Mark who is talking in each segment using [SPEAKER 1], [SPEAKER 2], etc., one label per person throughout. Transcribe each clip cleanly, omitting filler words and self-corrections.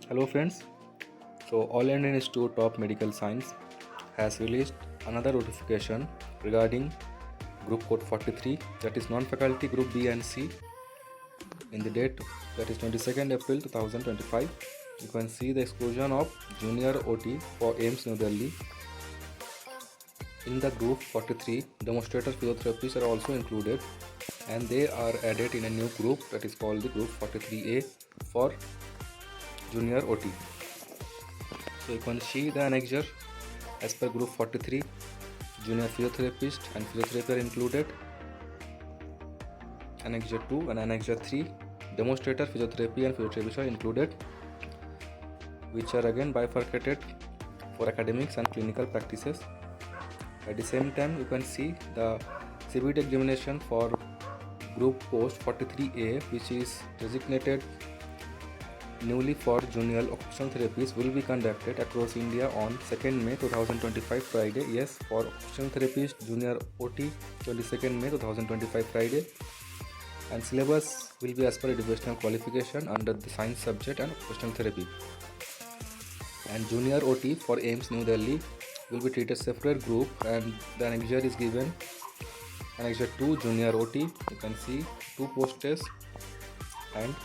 [SPEAKER 1] Hello friends. All Indian Institute of Medical Science has released another notification regarding group code 43, that is non-faculty group B and C, in the date that is 22nd April 2025. You can see the exclusion of junior OT for Aiims New Delhi. In the group 43, demonstrator physiotherapists are also included, and they are added in a new group that is called the group 43A for junior OT. So you can see the annexure as per group 43. Junior physiotherapist and physiotherapy are included. Annexure 2 and annexure 3, demonstrator physiotherapy and physiotherapist are included, which are again bifurcated for academics and clinical practices. At the same time, you can see the CBT examination for group post 43A, which is designated newly for junior occupational therapies, will be conducted across India on 2nd May 2025 Friday. Yes, for occupational therapist junior OT, 22nd May 2025 Friday, and syllabus will be as per educational qualification under the science subject and occupational therapy. And junior OT for Aiims New Delhi will be treated separate group, and the annexure is given. Annexure 2 junior OT, you can see 2 post tests, and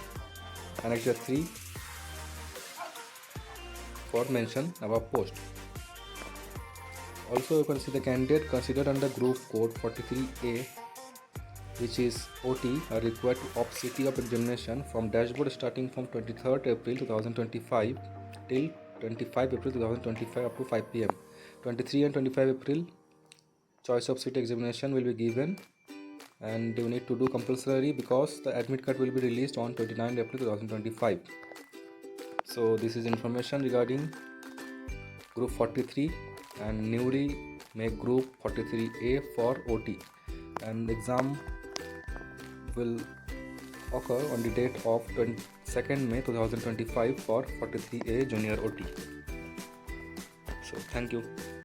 [SPEAKER 1] annexure 3 for mention above post. Also, you can see the candidate considered under group code 43A, which is OT, are required to opt city of examination from dashboard starting from 23rd April 2025 till 25 April 2025 up to 5 pm. 23 and 25 April choice of city examination will be given, and you need to do compulsory because the admit card will be released on 29 April 2025. So this is information regarding group 43, and newly make group 43A for OT, and exam will occur on the date of 22nd May 2025 for 43A junior OT. So thank you.